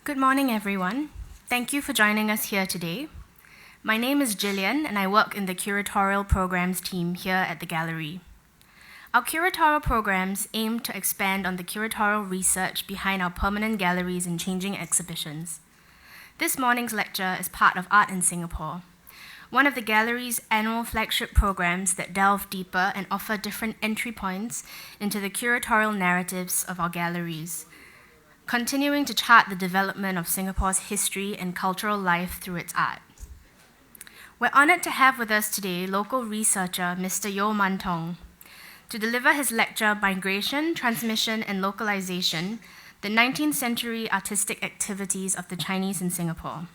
Good morning, everyone. Thank you for joining us here today. My name is Jillian, and I work in the curatorial programs team here at the gallery. Our curatorial programs aim to expand on the curatorial research behind our permanent galleries and changing exhibitions. This morning's lecture is part of Art in Singapore, one of the gallery's annual flagship programs that delve deeper and offer different entry points into the curatorial narratives of our galleries, continuing to chart the development of Singapore's history and cultural life through its art. We're honored to have with us today local researcher Mr. Yeo Man Tong to deliver his lecture, Migration, Transmission, and Localization, the 19th Century Artistic Activities of the Chinese in Singapore.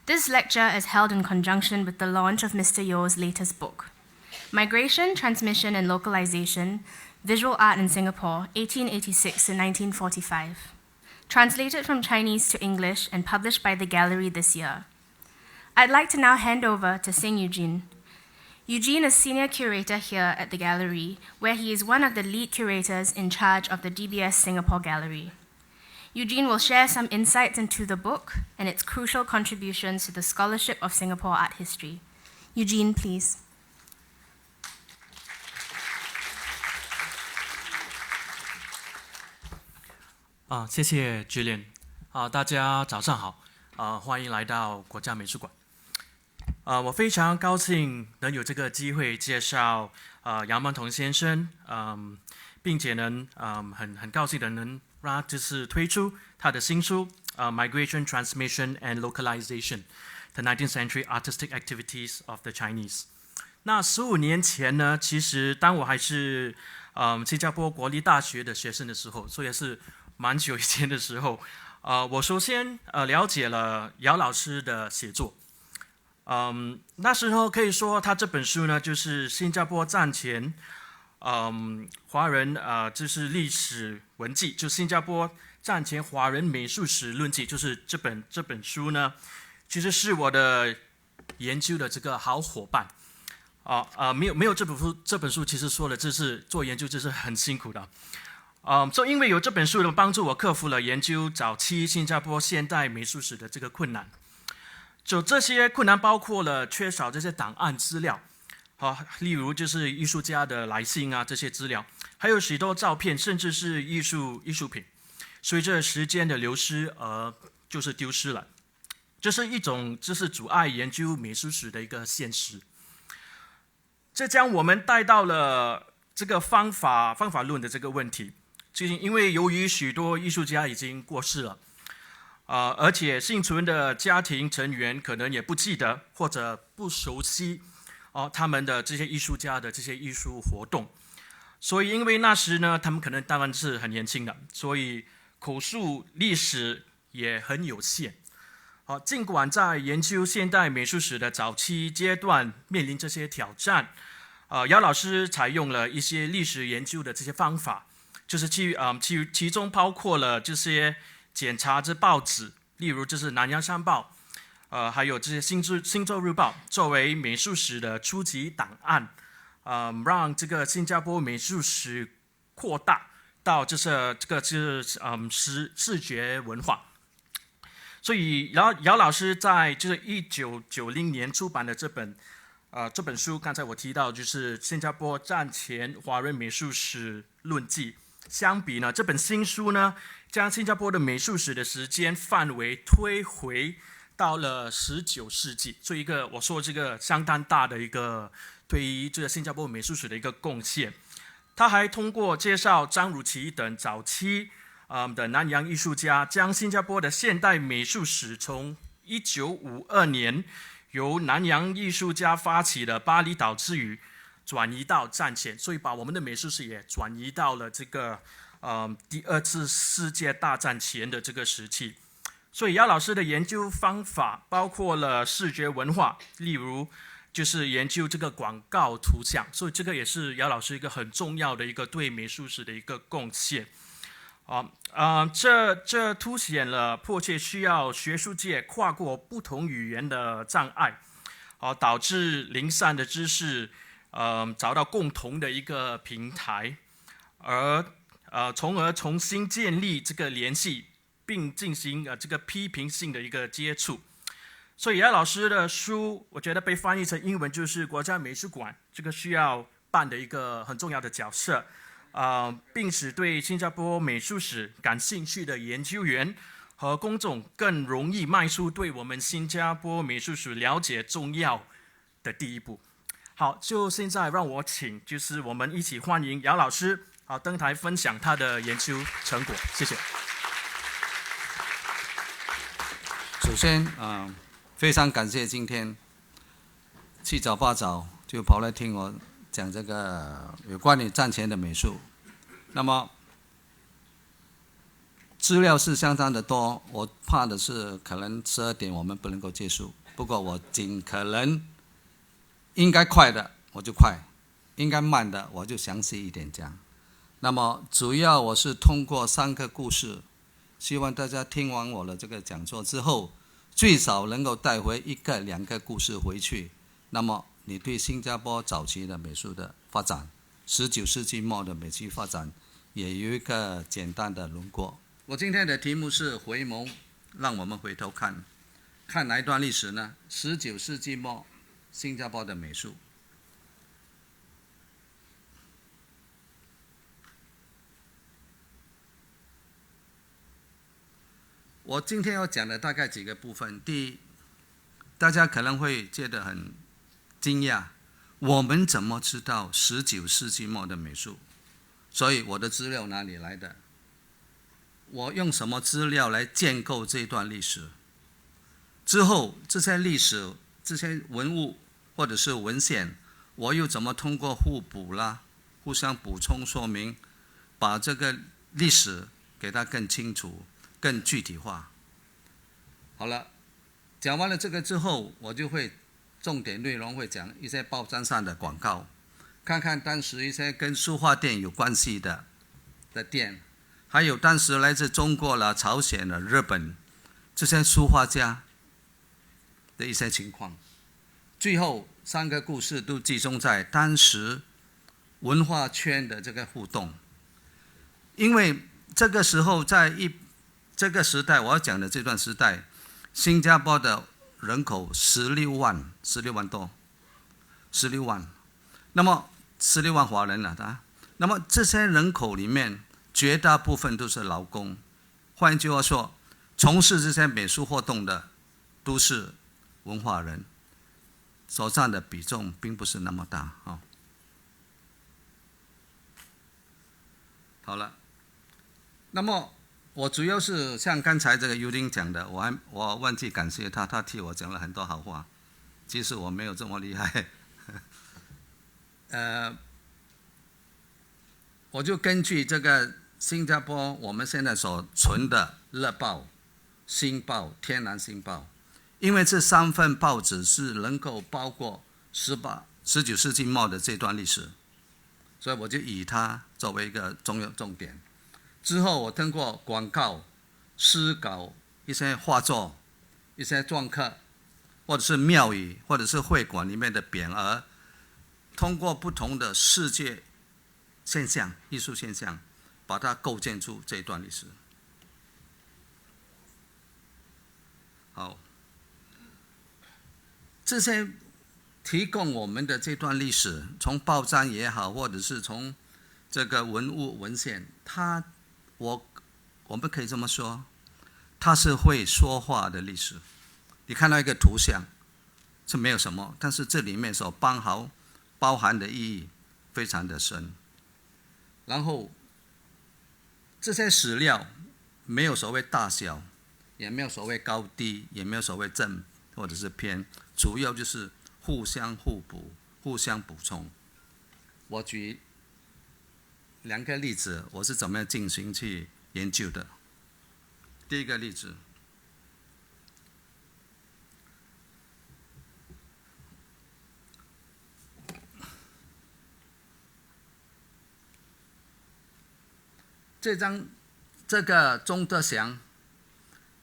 This lecture is held in conjunction with the launch of Mr. Yeo's latest book, Migration, Transmission, and Localization, Visual Art in Singapore, 1886 to 1945, translated from Chinese to English and published by the gallery this year. I'd like to now hand over to Sing Eugene. Eugene is senior curator here at the gallery, where he is one of the lead curators in charge of the DBS Singapore Gallery. Eugene will share some insights into the book and its crucial contributions to the scholarship of Singapore art history. Eugene, please. 谢谢 Jillian。大家早上好。欢迎来到国家美术馆。我非常高兴能有这个机会介绍杨曼彤先生，并且呢，很高兴的能让他就是推出他的新书Migration, Transmission and Localization: The 19th Century Artistic Activities of the Chinese。那15年前呢，其实当我还是新加坡国立大学的学生的时候，所以是蛮久以前的时候，我首先了解了姚老师的写作。那时候可以说他这本书呢，就是新加坡战前华人就是历史文记，就新加坡战前华人美术史论记，就是这本书呢，其实是我的研究的这个好伙伴。没有这本书，其实说了，这是做研究，这是很辛苦的。因为有这本书的帮助，我克服了研究早期新加坡现代美术史的这个困难。就这些困难包括了缺少这些档案资料，例如就是艺术家的来信这些资料，还有许多照片，甚至是艺术品，随着时间的流失而就是丢失了。这是一种就是阻碍研究美术史的一个现实。这将我们带到了这个方法论的这个问题。因为由于许多艺术家已经过世了，而且幸存的家庭成员可能也不记得或者不熟悉他们的这些艺术家的这些艺术活动，所以因为那时呢，他们可能当然是很年轻的，所以口述历史也很有限。尽管在研究现代美术史的早期阶段面临这些挑战，姚老师采用了一些历史研究的这些方法。就是其中包括了这些检查这报纸，例如就是南洋商报，还有这些新洲日报，作为美术史的初级档案，让这个新加坡美术史扩大到视觉文化。所以姚老师在就是1990年出版的这本书，刚才我提到就是新加坡战前华人美术史论记。相比呢，这本新书呢，将新加坡的美术史的时间范围推回到了19世纪，做一个我说这个相当大的一个对于这个新加坡美术史的一个贡献。他还通过介绍张汝琪等早期的南洋艺术家，将新加坡的现代美术史从1952年由南洋艺术家发起的巴厘岛之旅转移到战前，所以把我们的美术史也转移到了这个第二次世界大战前的这个时期。所以姚老师的研究方法包括了视觉文化，例如就是研究这个广告图像，所以这个也是姚老师一个很重要的一个对美术史的一个贡献。这凸显了迫切需要学术界跨过不同语言的障碍，导致零散的知识找到共同的一个平台，从而重新建立这个联系，并进行这个批评性的一个接触。所以老师的书，我觉得被翻译成英文就是国家美术馆这个需要扮的一个很重要的角色，并使对新加坡美术史感兴趣的研究员和公众更容易迈出对我们新加坡美术史了解重要的第一步。好，就现在让我请就是我们一起欢迎姚老师登台分享他的研究成果，谢谢。首先非常感谢今天七早八早就跑来听我讲这个有关于战前的美术。那么资料是相当的多，我怕的是可能12点我们不能够结束，不过我尽可能应该快的我就快，应该慢的我就详细一点讲。那么主要我是通过3个故事，希望大家听完我的这个讲座之后，最少能够带回1个2个故事回去，那么你对新加坡早期的美术的发展，19世纪末的美术发展也有一个简单的轮廓。我今天的题目是回眸，让我们回头看，看哪一段历史呢？19世纪末新加坡的美术。我今天要讲的大概几个部分。第一，大家可能会觉得很惊讶，我们怎么知道19世纪末的美术？所以我的资料哪里来的？我用什么资料来建构这段历史？之后这些历史、这些文物或者是文献，我又怎么通过互补啦、互相补充说明，把这个历史给它更清楚、更具体化。好了，讲完了这个之后，我就会重点内容会讲一些报章上的广告，看看当时一些跟书画店有关系的店，还有当时来自中国了、朝鲜了、日本这些书画家的一些情况。最后3个故事都集中在当时文化圈的这个互动。因为这个时候这个时代，我要讲的这段时代，新加坡的人口16万多，16万。那么16万华人了，那么这些人口里面绝大部分都是劳工，换句话说，从事这些美术活动的都是文化人，所占的比重并不是那么大。好了，那么我主要是像刚才这个尤丁讲的，我忘记感谢他，他替我讲了很多好话。其实我没有这么厉害。我就根据这个新加坡我们现在所存的《日报》、《新报》、《天南星报》，因为这3份报纸是能够包括19世纪末的这段历史，所以我就以它作为一个重点。之后我通过广告、诗稿、一些画作、一些篆刻，或者是庙宇，或者是会馆里面的匾额，通过不同的世界现象、艺术现象，把它构建出这一段历史。好，这些提供我们的这段历史，从报章也好，或者是从这个文物文献，我们可以这么说，它是会说话的历史。你看到一个图像是没有什么，但是这里面所包含的意义非常的深。然后这些史料没有所谓大小，也没有所谓高低，也没有所谓正或者是偏，主要就是互相互补、互相补充。我举2个例子，我是怎么样进行去研究的。第一个例子，这个钟德祥，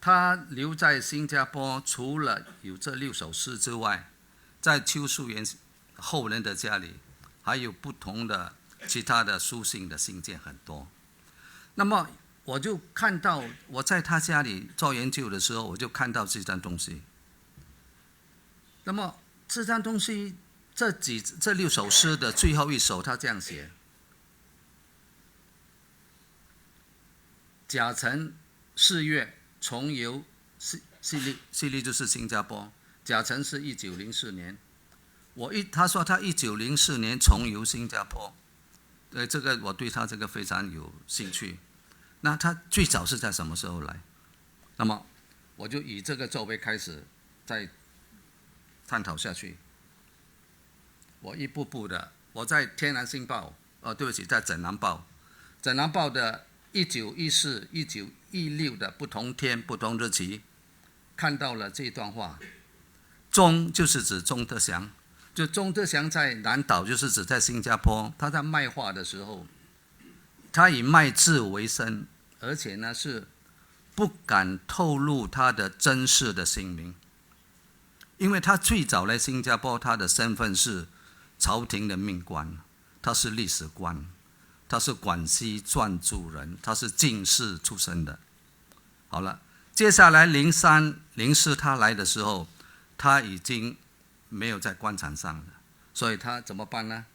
他留在新加坡，除了有这6首诗之外，在邱淑园后人的家里，还有不同的其他的书信的信件很多。那么我就看到我在他家里做研究的时候，我就看到这张东西。那么这张东西这6首诗的最后一首，他这样写：甲辰4月重游敍利就是新加坡，甲辰是1904年。他说他1904年重游新加坡，这个我对他这个非常有兴趣。那他最早是在什么时候来？那么我就以这个作为开始，再探讨下去。我一步步的，我在《天南星报》对不起，在《整南报》，《整南报》的1914、1916的不同天、不同日期，看到了这段话。钟就是指钟德祥，就钟德祥在南岛，就是指在新加坡，他在卖画的时候，他以卖字为生，而且呢是不敢透露他的真实的姓名，因为他最早来新加坡，他的身份是朝廷的命官，他是历史官，他是广西壮族人，他是进士出身的。好了，接下来03、04他来的时候，他已经没有在官场上了，所以他怎么办呢？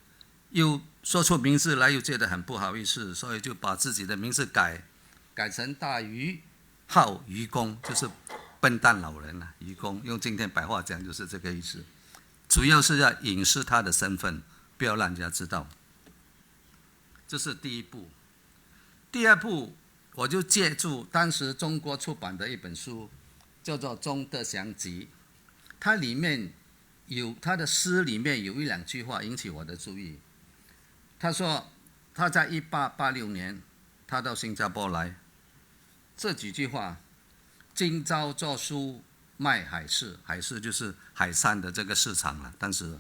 又说出名字来，又觉得很不好意思，所以就把自己的名字改成大愚，号愚公，就是笨蛋老人了。愚公用今天白话讲就是这个意思，主要是要隐饰他的身份，不要让人家知道。这是第一步。第二步，我就借助当时中国出版的一本书，叫做《钟德祥集》，它里面他的诗里面有1、2句话引起我的注意。他说他在1886年他到新加坡来，这几句话：今朝作书卖海市，海市就是海上的这个市场了。当时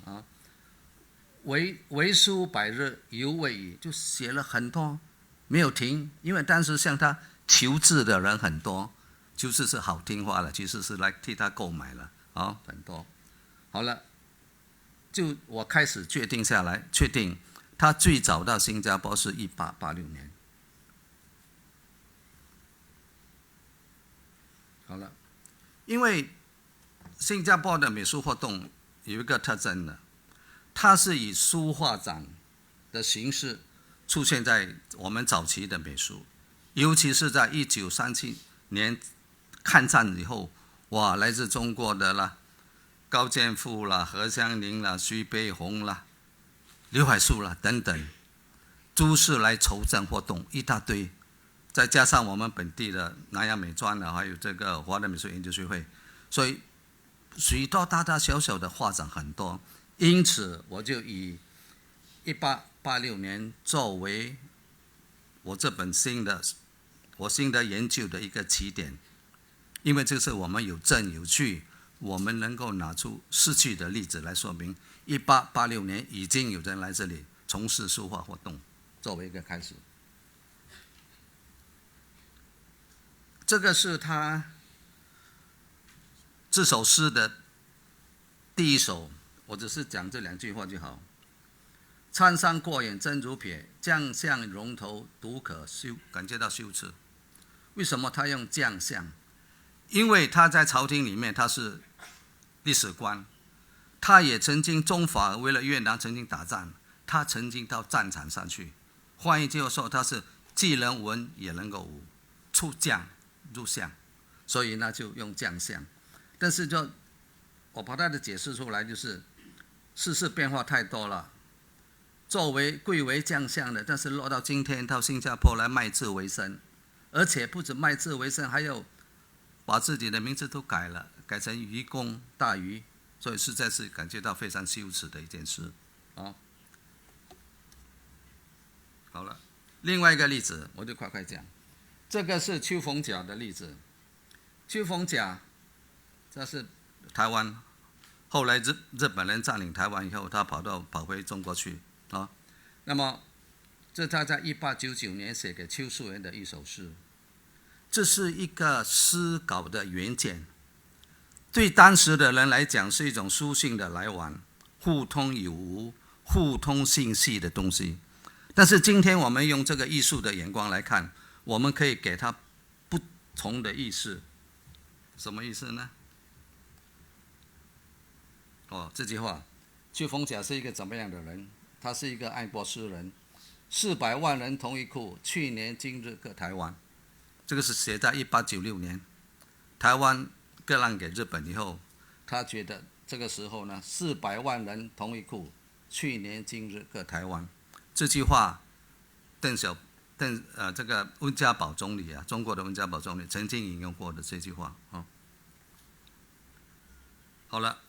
为书100日犹未已，就写了很多，没有停。因为当时向他求字的人很多，求字是好听话了，其实是来替他购买了很多。好了，就我开始确定他最早到新加坡是1886年。好了，因为新加坡的美术活动有一个特征的，它是以书画展的形式出现在我们早期的美术，尤其是在1937年抗战以后，哇，来自中国的啦，高剑父啦、何香凝啦、徐悲鸿啦、刘海粟啦等等，诸事来筹赠活动一大堆，再加上我们本地的南洋美专还有这个华人美术研究学会，所以许多大大小小的画展很多。因此我就以1886年作为我这本新的研究的一个起点，因为这是我们有证有据，我们能够拿出逝去的例子来说明1886年已经有人来这里从事书画活动，作为一个开始。这个是他这首诗的第1首，我只是讲这2句话就好。苍山过眼真如撇，将相容头独可羞，感觉到羞耻。为什么他用将相？因为他在朝廷里面他是历史官，他也曾经中法为了越南曾经打仗，他曾经到战场上去。换一句话说，他是既能文也能够武，出将入相，所以呢就用将相。但是我把它的解释出来，就是世事变化太多了，贵为将相的，但是落到今天到新加坡来卖字为生，而且不止卖字为生，还有把自己的名字都改了，改成愚公大愚，所以实在是感觉到非常羞耻的一件事好了，另外一个例子我就快讲，这个是邱逢甲的例子。邱逢甲这是台湾，后来日本人占领台湾以后，他跑回中国去那么这他在1899年写给邱树园的一首诗，这是一个诗稿的原件，对当时的人来讲是一种书信的来往，互通有无、互通信息的东西。但是今天我们用这个艺术的眼光来看，我们可以给他不同的意思。什么意思呢？这句话，邱逢甲是一个怎么样的人？他是一个爱国诗人。400万人同一库，去年今日各台湾。这个是写在1896年，台湾割让给日本以后，他觉得这个时候呢，400万人同一库，去年今日各台湾。这句话，这个温家宝总理啊，中国的温家宝总理曾经引用过的这句话啊。好了，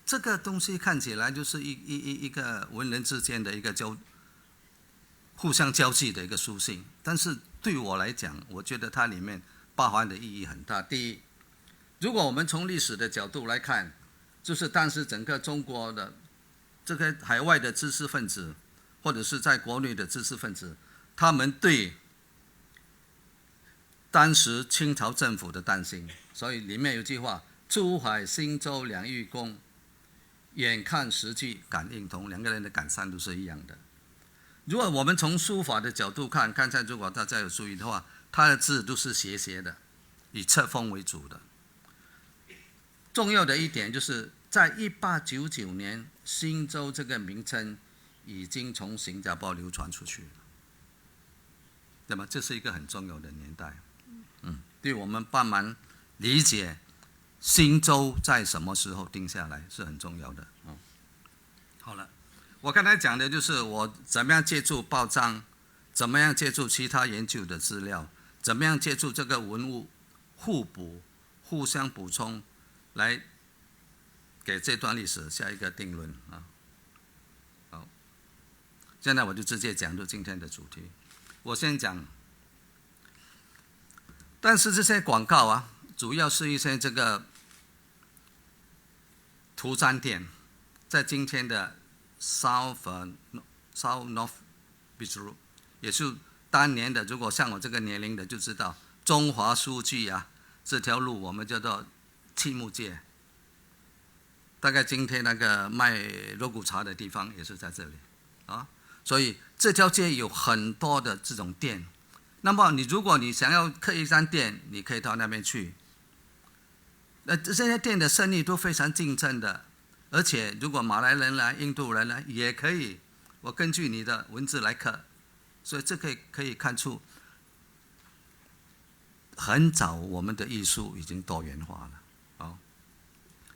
这个东西看起来就是一个文人之间的一个互相交际的一个书信，但是对我来讲，我觉得它里面包含的意义很大。第一，如果我们从历史的角度来看，就是当时整个中国的这个海外的知识分子，或者是在国内的知识分子，他们对当时清朝政府的担心，所以里面有句话：珠海、新洲两玉宫，眼看时局感应同，两个人的感伤都是一样的。如果我们从书法的角度看，刚才如果大家有注意的话，他的字都是斜斜的，以侧锋为主的。重要的一点就是在1899年，新洲这个名称已经从新加坡流传出去了。那么这是一个很重要的年代，对我们帮忙理解新洲在什么时候定下来是很重要的。好了。我刚才讲的就是我怎么样借助报章，怎么样借助其他研究的资料，怎么样借助这个文物互补、互相补充，来给这段历史下一个定论啊。好，现在我就直接讲入今天的主题。我先讲，但是这些广告啊，主要是一些这个图章店，在今天的South North Beach Road， 也是当年的，如果像我这个年龄的就知道，中华书记啊，这条路我们叫做青木街。大概今天那个卖肉骨茶的地方也是在这里啊，所以这条街有很多的这种店。那么如果你想要开一家店，你可以到那边去。这些店的生意都非常竞争的。而且，如果马来人来、印度人来也可以，我根据你的文字来刻，所以这可以看出，很早我们的艺术已经多元化了。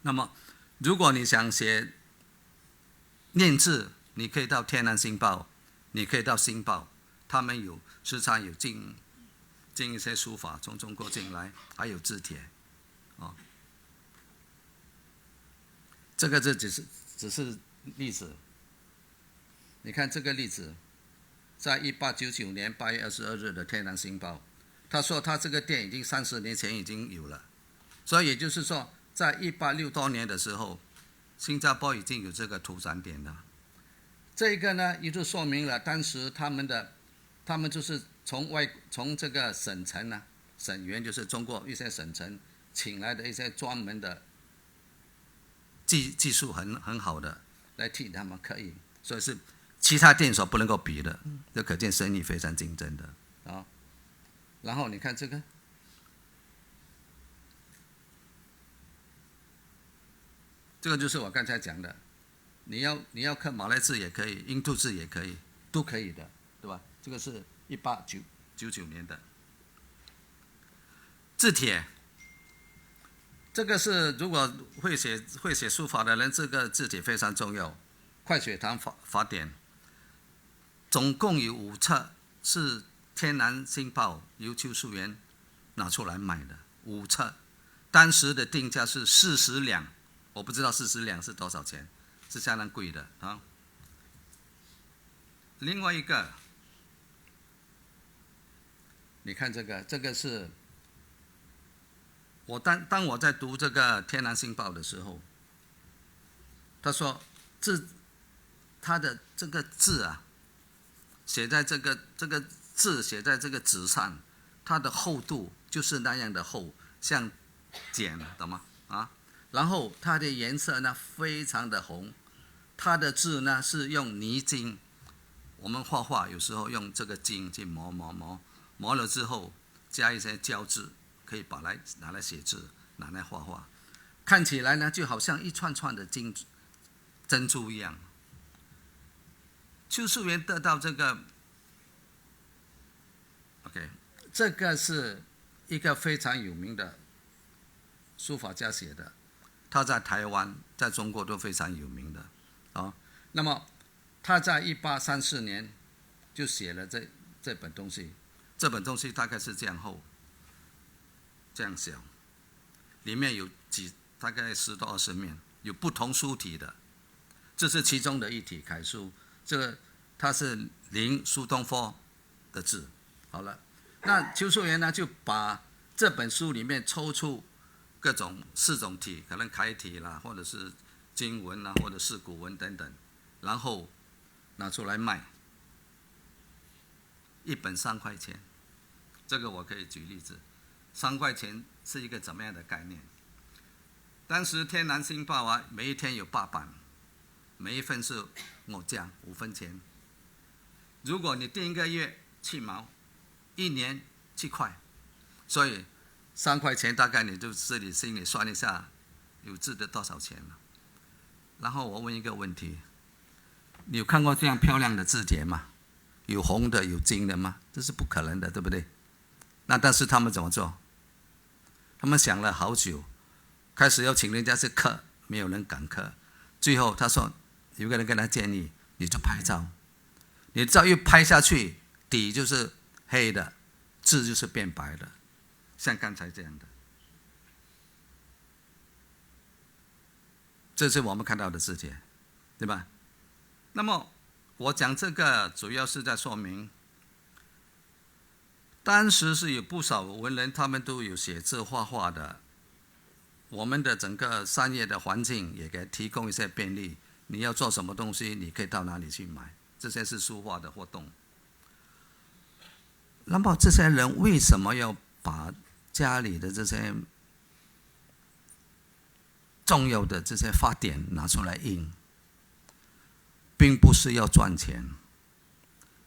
那么，如果你想写念字，你可以到天南星报，你可以到星报，他们时常有进一些书法从中国进来，还有字帖，这个只是例子。你看这个例子，在1899年8月22日的《天南星报》，他说他这个店已经30年前已经有了，所以也就是说，在1860多年的时候，新加坡已经有这个图章店了。这个呢，也就说明了当时他们就是从这个省城呢，省员就是中国一些省城请来的一些专门的技术很好的来替他们刻印，所以是其他店所不能够比的，这可见生意非常竞争的啊。然后你看这个，这个就是我刚才讲的，你要刻马来字也可以，印度字也可以，都可以的，对吧？这个是1899年的字帖。这个是如果会写书法的人，这个字帖非常重要。快雪堂法典总共有5册，是天南星报由邱淑媛拿出来卖的5册，当时的定价是40两，我不知道40两是多少钱，是相当贵的啊。另外一个，你看这个是。当我在读这个《天南星报》的时候，他说他的这个字啊，写在这个字写在这个纸上，它的厚度就是那样的厚，像茧，懂吗？啊，然后它的颜色呢非常的红，它的字呢是用泥金，我们画画有时候用这个金去磨了之后加一些胶质，可以拿来写字，拿来画画，看起来呢就好像一串串的珍珠一样。邱树园得到这个 ，OK， 这个是一个非常有名的书法家写的，他在台湾、在中国都非常有名的啊。那么他在1834年就写了这本东西，这本东西大概是这样厚、这样小，里面有大概10到20面，有不同书体的，这是其中的一体楷书。这个它是林苏东坡的字。好了，那邱树园呢就把这本书里面抽出各种4种体，可能楷体啦，或者是金文啦，或者是古文等等，然后拿出来卖，一本3块钱。这个我可以举例子，3块钱是一个怎么样的概念？当时《天南星报》啊，每一天有8版，每一份是5角5分钱。如果你订一个月7毛，1年7块，所以3块钱大概你就自己心里算一下，有值得多少钱了。然后我问一个问题，你有看过这样漂亮的字帖吗？有红的有金的吗？这是不可能的，对不对？那但是他们怎么做？他们想了好久，开始要请人家去刻，没有人敢刻。最后他说，有个人跟他建议，你就拍照，你照一拍下去，底就是黑的，字就是变白的，像刚才这样的。这是我们看到的字帖，对吧？那么我讲这个主要是在说明，当时是有不少文人，他们都有写字画画的。我们的整个商业的环境也给提供一些便利，你要做什么东西，你可以到哪里去买，这些是书画的活动。那么这些人为什么要把家里的这些重要的这些法典拿出来印？并不是要赚钱，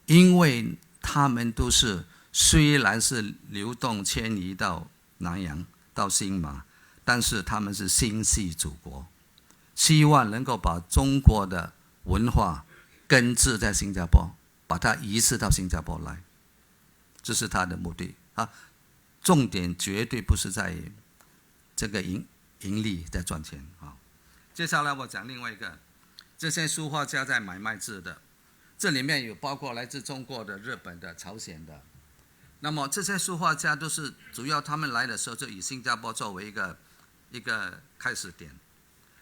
因为他们都是虽然是流动迁移到南洋到新马，但是他们是心系祖国，希望能够把中国的文化根治在新加坡，把它移植到新加坡来，这是他的目的啊。重点绝对不是在这个盈利在赚钱啊。接下来我讲另外一个，这些书画家在买卖字的，这里面有包括来自中国的、日本的、朝鲜的。那么这些书画家都是主要他们来的时候就以新加坡作为一个开始点，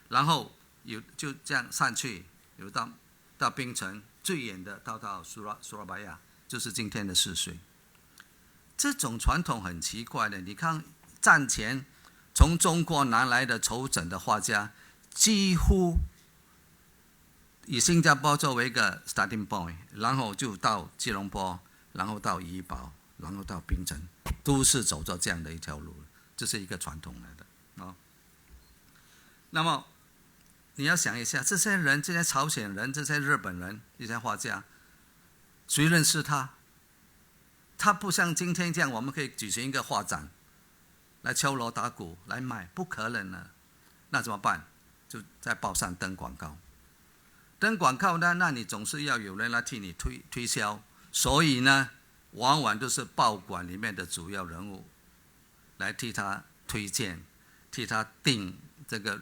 然后就这样上去，有到槟城，最远的到苏拉巴亚，就是今天的泗水。这种传统很奇怪的，你看战前从中国拿来的筹整的画家，几乎以新加坡作为一个 starting point， 然后就到吉隆坡，然后到怡保，然后到槟城，都是走着这样的一条路，这是一个传统来的啊。那么你要想一下，这些人、这些朝鲜人、这些日本人、这些画家，谁认识他？他不像今天这样，我们可以举行一个画展，来敲锣打鼓来卖，不可能的。那怎么办？就在报上登广告。登广告呢，那你总是要有人来替你推销，所以呢，往往都是报馆里面的主要人物来替他推荐，替他定这个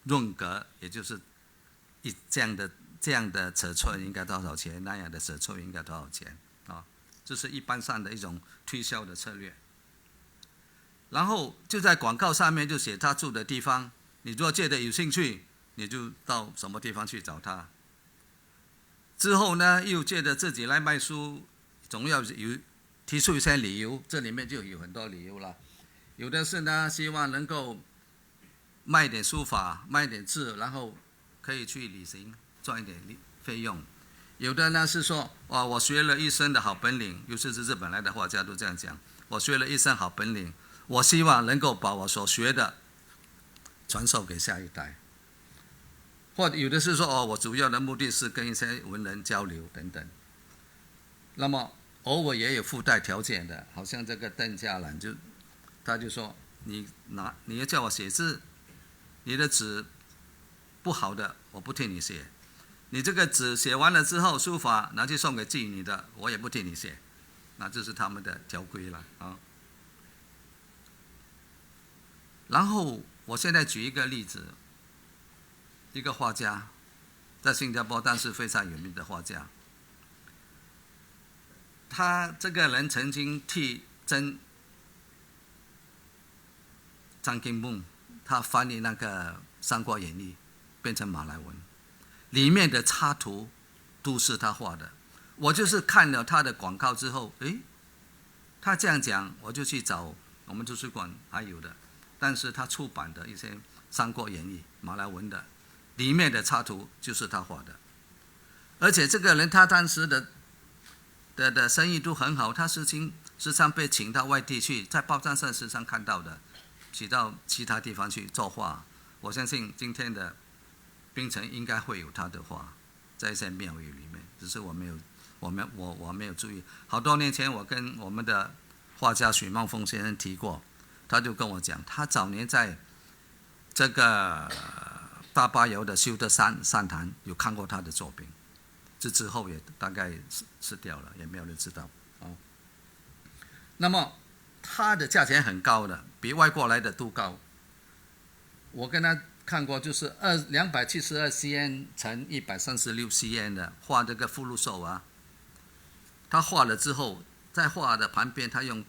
论格，也就是这样的尺寸应该多少钱，那样的尺寸应该多少钱啊？这是一般上的一种推销的策略。然后就在广告上面就写他住的地方，你如果觉得有兴趣，你就到什么地方去找他。之后呢，又觉得自己来卖书，总要提出一些理由，这里面就有很多理由了。有的是呢，希望能够卖点书法，卖点字，然后可以去旅行，赚一点费用。有的呢是说，我学了一身的好本领，尤其是日本来的画家都这样讲，我学了一身好本领，我希望能够把我所学的传授给下一代。或者有的是说，我主要的目的是跟一些文人交流等等。那么偶尔也有附带条件的，好像这个邓家兰他就说你要叫我写字，你的纸不好的我不替你写，你这个纸写完了之后书法拿去送给妓女的我也不替你写，那这是他们的条规了啊。然后我现在举一个例子，一个画家在新加坡但是非常有名的画家，他这个人曾经替张金梦他翻译那个《三国演义》变成马来文，里面的插图都是他画的。我就是看了他的广告之后，他这样讲，我就去找我们图书馆还有的，但是他出版的一些《三国演义》马来文的，里面的插图就是他画的。而且这个人他当时的生意都很好，他时常被请到外地去，在报章上时常看到的，去到其他地方去作画。我相信今天的槟城应该会有他的画，在一些庙宇里面，只是我没有注意。好多年前我跟我们的画家许茂峰先生提过，他就跟我讲，他早年在这个大巴窑的修德善坛有看过他的作品，之后也大概失掉了，也没有人知道。那么他的价钱很高的，比外国来的都高。我跟他看过，就是272 cm 乘136 cm 的画这个福禄寿啊，他画了之后，在画的旁边他用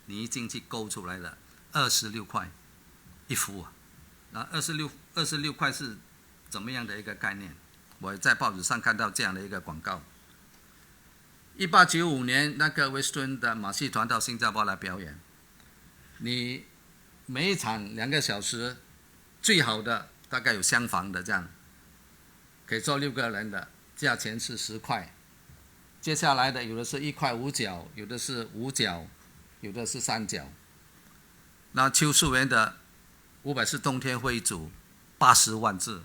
泥金去勾出来的，26块一幅啊。那26块是怎么样的一个概念？我在报纸上看到这样的一个广告。1895年，那个威斯顿的马戏团到新加坡来表演，你每一场2个小时，最好的大概有厢房的这样，可以坐6个人的，价钱是10块。接下来的有的是1块5角，有的是5角，有的是3角。那邱淑园的504冬天会组80万字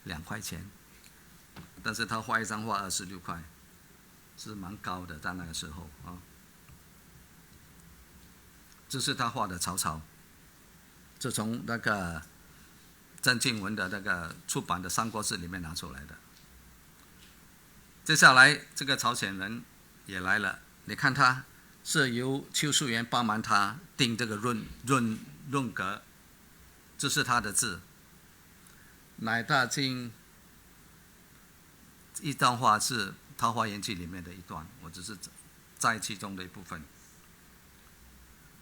，2块钱，但是他画一张画26块，是蛮高的，在那个时候啊。这是他画的曹操，这从那个郑静文的那个出版的《三国志》里面拿出来的。接下来这个朝鲜人也来了，你看他是由邱淑园帮忙他定这个润格，这是他的字。乃大经一段话是《桃花源记》里面的一段，我只是在其中的一部分。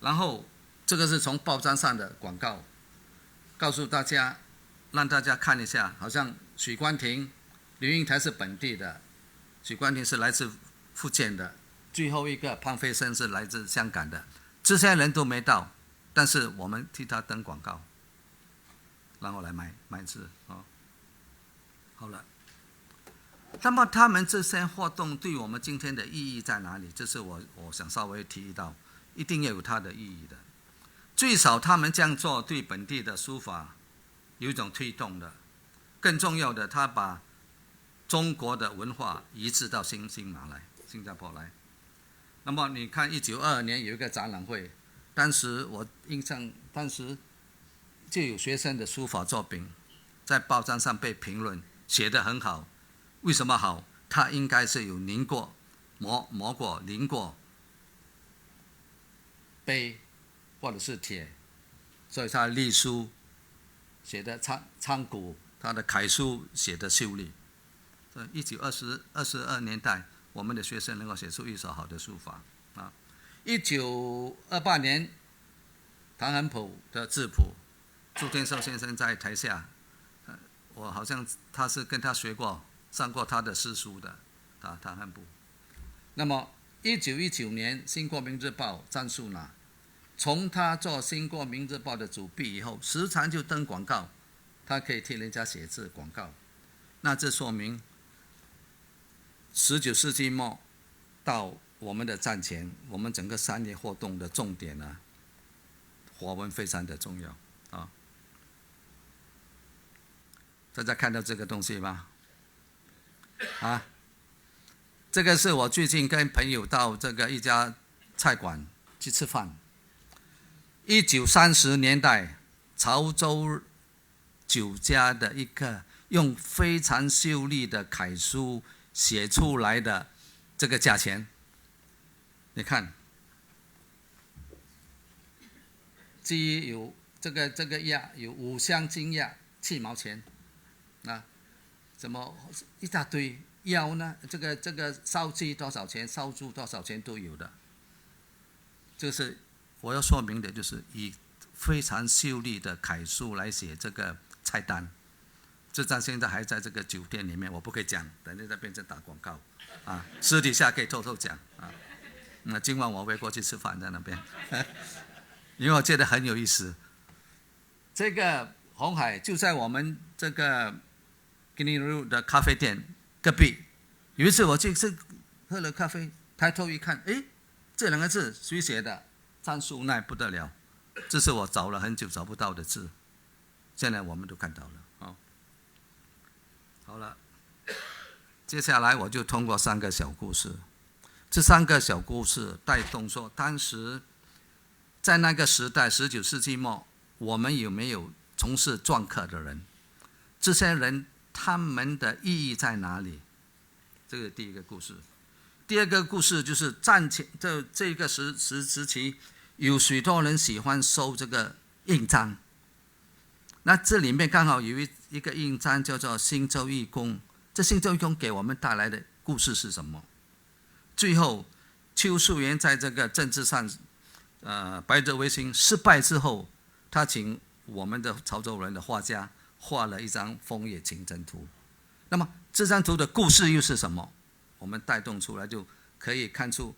然后这个是从报章上的广告，告诉大家，让大家看一下，好像许冠廷、刘英台是本地的，许冠廷是来自福建的，最后一个潘飞生是来自香港的，这些人都没到，但是我们替他登广告，然后来买字啊。好了，那么他们这些活动对我们今天的意义在哪里？这是我想稍微提到，一定要有它的意义的。最少他们这样做对本地的书法有一种推动的，更重要的，他把中国的文化移植到新加坡来。那么你看1922年有一个展览会，当时我印象，当时就有学生的书法作品在报章上被评论，写得很好。为什么好？它应该是有凝过、磨过、凝过碑或者是铁，所以它隶书写的苍古，它的楷书写的秀丽。1922年代，我们的学生能够写出一手好的书法啊。1928年，唐衡甫的质朴，朱天寿先生在台下，我好像他是跟他学过，上过他的诗书的，唐衡甫。那么1919年，《新国民日报》张树拿，从他做《新国民日报》的主笔以后，时常就登广告，他可以替人家写字广告。那这说明19世纪末到我们的战前，我们整个商业活动的重点呢，华文非常的重要啊。大家看到这个东西吗？啊，这个是我最近跟朋友到这个一家菜馆去吃饭。1930年代潮州酒家的一个用非常秀丽的楷书写出来的这个价钱，你看，鸡有这个鸭有5香金鸭7毛钱，啊，怎么一大堆腰呢？这个烧鸡多少钱，烧猪多少钱都有的。这是我要说明的，就是以非常秀丽的楷书来写这个菜单。这张现在还在这个酒店里面，我不可以讲，等一下变成打广告啊。私底下可以偷偷讲啊。那今晚我会过去吃饭在那边，因为我觉得很有意思。这个红海就在我们这个 Giniru 的咖啡店隔壁。有一次我去喝了咖啡，抬头一看，诶，这2个字谁写的？张树奈不得了，这是我找了很久找不到的字，现在我们都看到了。好了，接下来我就通过3个小故事，这3个小故事带动说，当时在那个时代，19世纪末，我们有没有从事篆刻的人？这些人他们的意义在哪里？这个第一个故事。第二个故事就是战前这个时期，有许多人喜欢收这个印章。那这里面刚好有一个印章叫做新洲义公，这新洲义公给我们带来的故事是什么？最后邱树元在这个政治上百折维新失败之后，他请我们的潮州人的画家画了一张枫叶情真图。那么这张图的故事又是什么？我们带动出来就可以看出，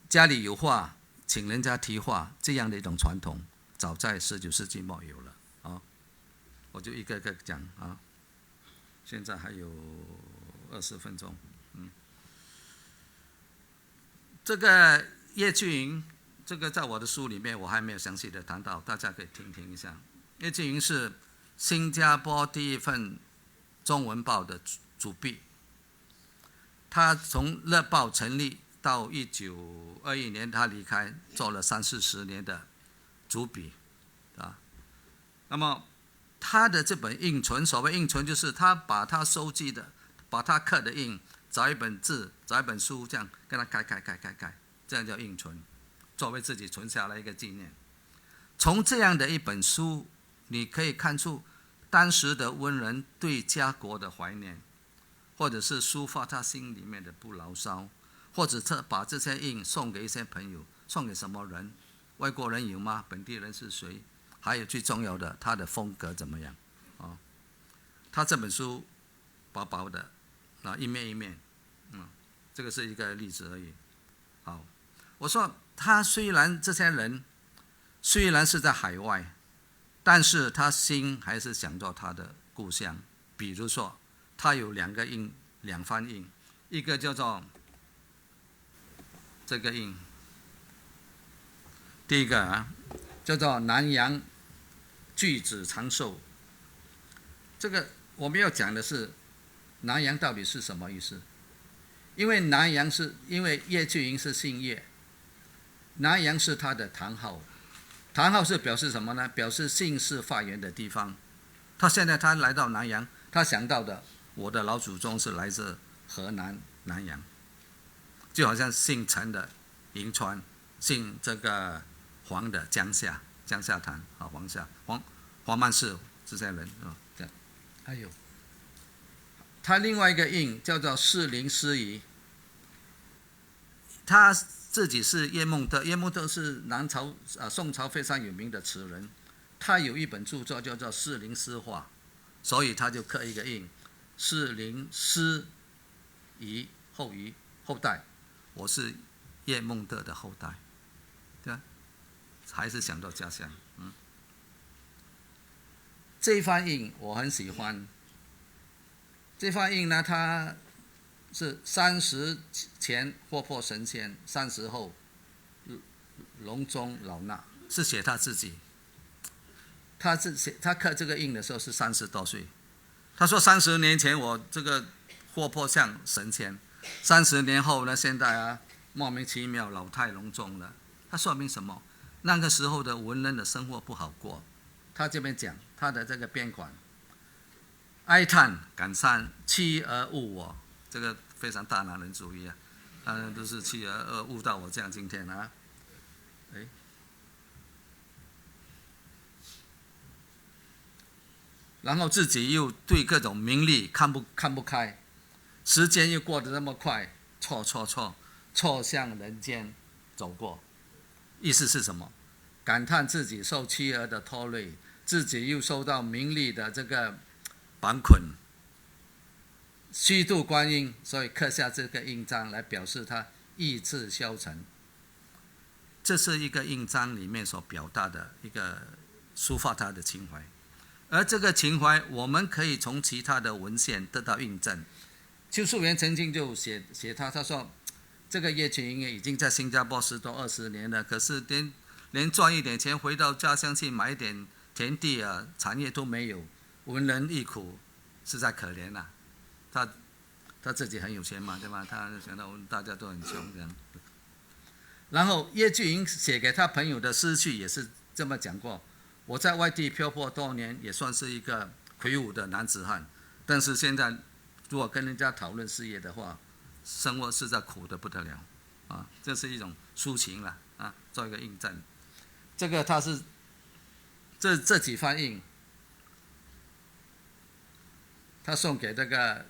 家里有画请人家题画这样的一种传统，早在19世纪末有了啊。我就一个个讲啊，现在还有20分钟。这个叶巨营，这个在我的书里面我还没有详细的谈到，大家可以听一下。叶巨营是新加坡第一份中文报的主笔，他从乐报成立到1921年他离开，做了30-40年的主笔啊。那么他的这本印存，所谓印存就是他把他收集的，把他刻的印，找一本字，找一本书，这样跟他改，这样叫印存，作为自己存下来一个纪念。从这样的一本书，你可以看出当时的文人对家国的怀念，或者是抒发他心里面的不牢骚，或者是把这些印送给一些朋友，送给什么人？外国人有吗？本地人是谁？还有最重要的，他的风格怎么样？他这本书薄薄的，一面一面，这个是一个例子而已。好，我说他虽然这些人虽然是在海外，但是他心还是想着他的故乡。比如说，他有2番印，一个叫做这个印，第一个叫做南洋巨子长寿。这个我们要讲的是南洋到底是什么意思？因为南洋是因为叶巨营是姓叶，南洋是他的堂号，堂号是表示什么呢？表示姓氏发源的地方。他来到南洋，他想到的，我的老祖宗是来自河南南阳，就好像姓陈的银川，姓这个黄的江夏潭啊，黄曼氏这些人啊，还有他另外一个印叫做士林师仪，他自己是叶梦得，叶梦得是宋朝非常有名的词人，他有一本著作叫做《士林诗话》，所以他就刻一个印，士林师仪后代，我是叶梦得的后代，对吧？还是想到家乡。这一番印我很喜欢。这番印呢，它是30前活泼神仙，30后隆中老衲，是写他自己。他刻这个印的时候是30多岁。他说30年前我这个活泼像神仙30年后呢，现在莫名其妙老态龙钟了。它说明什么？那个时候的文人的生活不好过。他这边讲他的这个编款，哀叹感伤，妻儿误我，这个非常大男人主义啊，当然都是妻儿误到我这样今天啊。然后自己又对各种名利看不开，时间又过得那么快，错向人间走过。意思是什么？感叹自己受妻儿的拖累，自己又受到名利的这个绑捆，虚度光阴，所以刻下这个印章来表示他意志消沉。这是一个印章里面所表达的一个抒发他的情怀。而这个情怀，我们可以从其他的文献得到印证。邱树元曾经就写他说，这个叶群英已经在新加坡10多20年了，可是连赚一点钱回到家乡去买一点田地产业都没有，文人忆苦，实在可怜啊。他自己很有钱嘛，对吧？他想到大家都很穷这样。然后叶巨英写给他朋友的诗句也是这么讲过。我在外地漂泊多年，也算是一个魁梧的男子汉，但是现在如果跟人家讨论事业的话，生活实在苦得不得了啊！这是一种抒情了啊，做一个印证。这个他是这几番印，他送给这个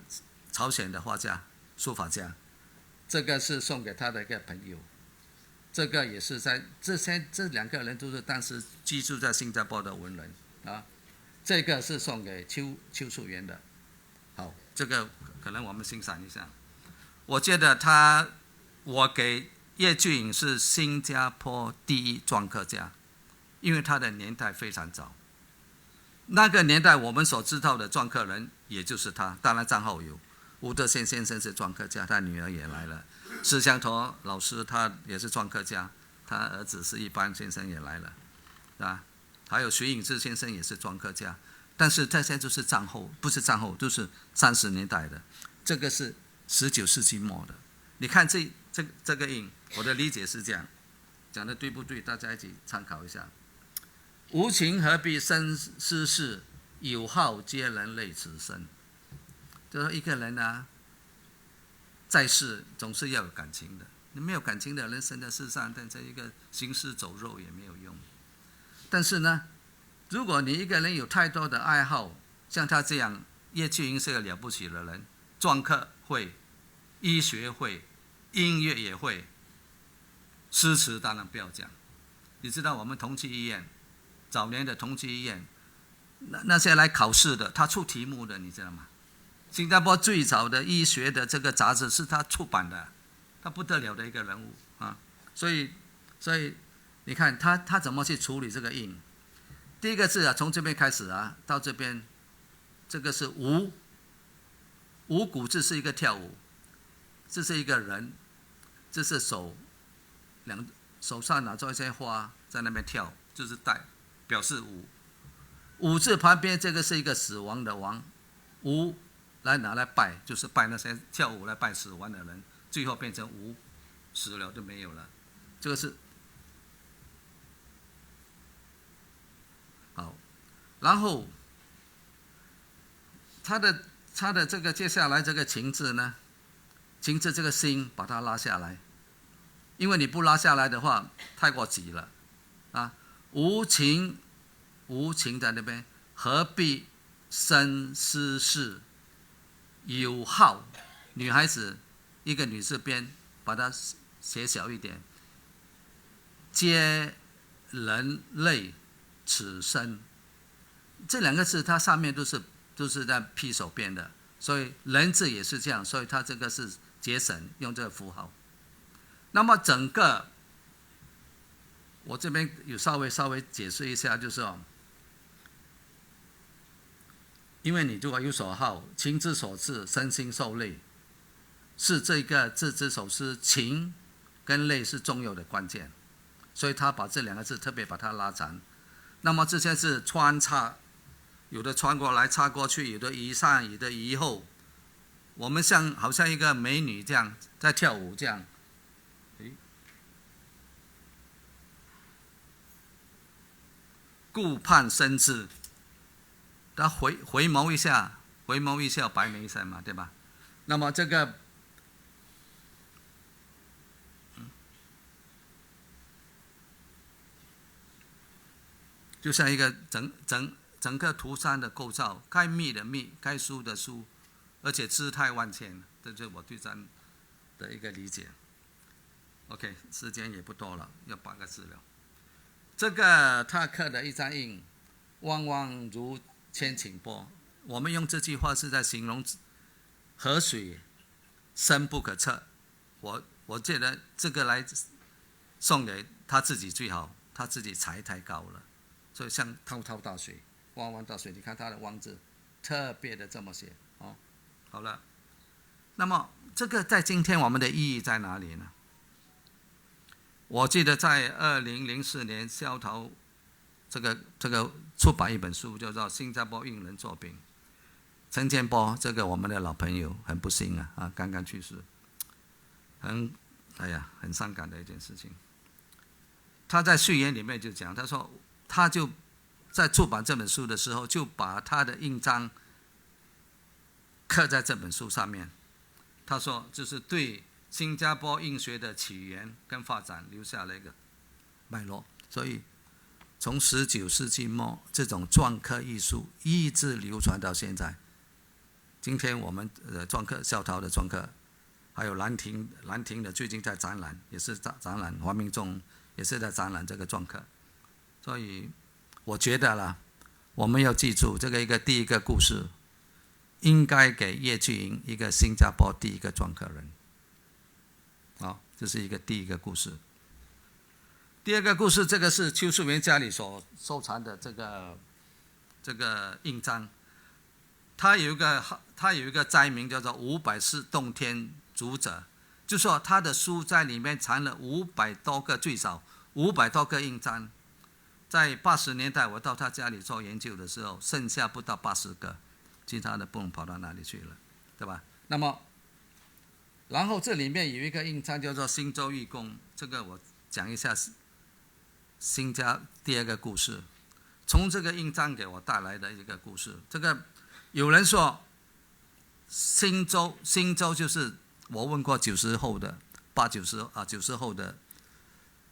朝鲜的画家、书法家，这个是送给他的一个朋友。这个也是在这2个人都是当时居住在新加坡的文人啊。这个是送给邱树元的。好，这个可能我们欣赏一下。我觉得我给叶巨颖是新加坡第一篆刻家，因为他的年代非常早。那个年代我们所知道的篆刻人，也就是他。当然战后有吴德宪先生是篆刻家，他女儿也来了。施香陀老师他也是篆刻家，他儿子是一般先生也来了，是吧？还有徐颖志先生也是篆刻家，但是这些就是战后，不是战后，都是30年代的。这个是19世纪末的。你看这个印，我的理解是这样，讲的对不对？大家一起参考一下。无情何必生世事，有好皆人泪此生。就说一个人在世总是要有感情的，你没有感情的人生在世上，但这一个行尸走肉也没有用。但是呢，如果你一个人有太多的爱好，像他这样，叶巨英是个了不起的人，篆刻会，医学会，音乐也会，诗词当然不要讲。你知道我们同济医院，早年的同济医院，那些来考试的，他出题目的，你知道吗？新加坡最早的医学的这个杂志是他出版的，他不得了的一个人物啊！所以你看他怎么去处理这个印？第一个字从这边开始到这边，这个是五谷字是一个跳舞，这是一个人，这是手上拿着一些花在那边跳，就是带表示五字旁边这个是一个死亡的亡，拿来拜，就是拜那些跳舞来拜死亡的人，最后变成死了就没有了。这个是好，然后他的这个接下来这个情字呢，情字这个心把它拉下来，因为你不拉下来的话，太过急了无情在那边，何必生世事？有好，女孩子一个女字边，把它写小一点。皆人泪此生，这2个字它上面都是在劈手边的，所以人字也是这样，所以它这个是节省，用这个符号。那么整个，我这边有稍微解释一下，就是因为你如果有所好，情之所至，身心受累，是这个这首诗情跟累是重要的关键，所以他把这2个字特别把它拉长。那么这些字穿插，有的穿过来插过去，有的移上，有的移后，我们好像一个美女这样在跳舞这样，顾盼生姿，他回眸一下，白眉山嘛，对吧？那么这个，就像一个整个图山的构造，该密的密，该疏的疏，而且姿态万千，这就是我对山的一个理解。OK， 时间也不多了，要8个字了。这个他刻的一张印，汪汪如千顷波。我们用这句话是在形容河水深不可测。我觉得这个来送给他自己最好，他自己才太高了，所以像滔滔大水，汪汪大水，你看他的汪字特别的这么写哦。好了，那么这个在今天我们的意义在哪里呢？我记得在2004年，萧陶这个出版一本书，叫做《新加坡印人作品》。陈建波这个我们的老朋友，很不幸啊，刚刚去世，很伤感的一件事情。他在序言里面就讲，他说他就在出版这本书的时候，就把他的印章刻在这本书上面。他说就是对新加坡印学的起源跟发展留下了一个脉络，所以从19世纪末这种篆刻艺术一直流传到现在。今天我们篆刻，萧陶的篆刻，还有兰亭的最近在展览，也是展览，黄明仲也是在展览这个篆刻。所以我觉得啦，我们要记住这个第一个故事，应该给叶巨营一个新加坡第一个篆刻人。好，这是第一个故事。第二个故事，这个是邱树元家里所收藏的这个印章，他有一个斋名叫做500世洞天主者，就说他的书在里面藏了500多个，最少500多个印章。在80年代我到他家里做研究的时候，剩下不到80个，其他的不能跑到哪里去了，对吧？那么然后这里面有一个印章叫做新州义公，这个我讲一下新家第二个故事，从这个印章给我带来的一个故事。这个有人说新州就是我问过90后的90后的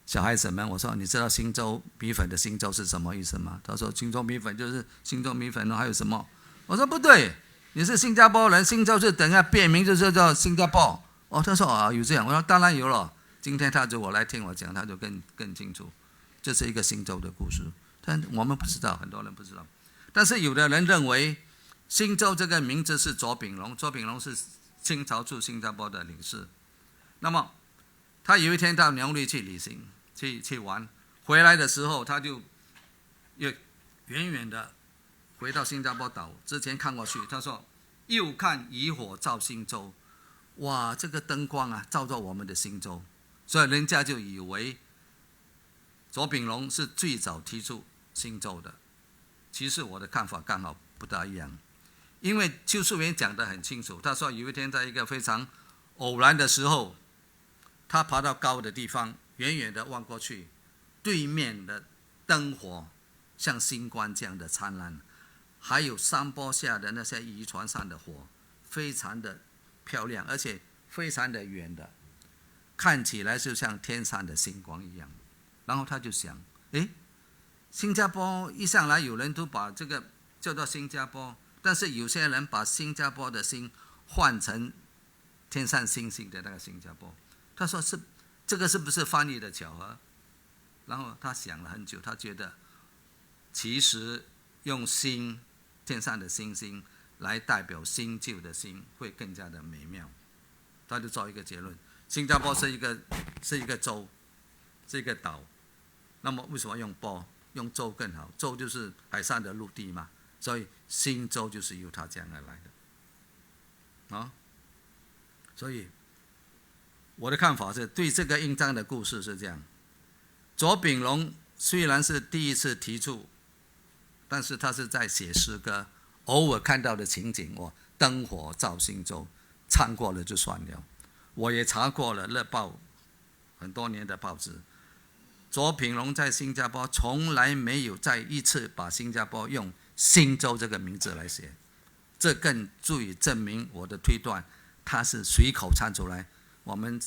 小孩子们，我说你知道新州米粉的新州是什么意思吗？他说新州米粉就是新州米粉，还有什么？我说不对，你是新加坡人，新州是等下变名就是叫新加坡。哦，他说有这样，我说当然有了。今天我来听我讲，他就更清楚，这是一个新州的故事。但我们不知道，很多人不知道。但是有的人认为新州这个名字是左炳龙，左炳龙是清朝驻新加坡的领事。那么他有一天到苗栗去旅行，去玩，回来的时候他就远远的回到新加坡岛之前看过去，他说又看渔火照新州。哇，这个灯光啊，照着我们的新州，所以人家就以为左炳龙是最早提出新州的。其实我的看法刚好不大一样，因为邱树元讲得很清楚，他说有一天在一个非常偶然的时候，他爬到高的地方，远远的望过去，对面的灯火像星光这样的灿烂，还有山坡下的那些渔船上的火，非常的漂亮，而且非常的远的，看起来就像天上的星光一样。然后他就想，新加坡一上来有人都把这个叫做新加坡，但是有些人把新加坡的星换成天上星星的那个新加坡。他说这个是不是翻译的巧合？然后他想了很久，他觉得其实用星，天上的星星来代表新旧的新会更加的美妙。他就做一个结论，新加坡是一个州，是一个岛。那么为什么用坡？用州更好，州就是海上的陆地嘛，所以新州就是由他这样而来的。所以我的看法是对这个印章的故事是这样，左炳龙虽然是第一次提出，但是他是在写诗歌，偶尔看到的情景，灯火照新州，唱过了就算了。我也查过了乐报很多年的报纸，左品龙在新加坡从来没有再一次把新加坡用新州这个名字来写，这更足以证明我的推断，他是随口唱出来。我们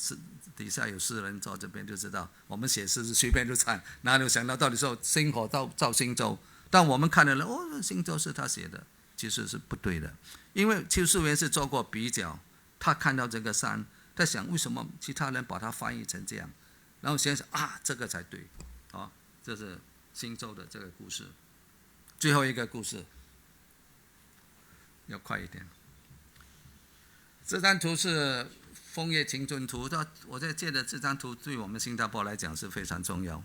底下有诗人坐这边就知道，我们写诗是随便就唱，哪里有想到到底说星火造新州？但我们看的人，新州是他写的，其实是不对的，因为邱树元是做过比较，他看到这个山，在想为什么其他人把它翻译成这样，然后想想这个才对，这是新州的这个故事。最后一个故事，要快一点。这张图是枫叶青春图，我在借的这张图对我们新加坡来讲是非常重要。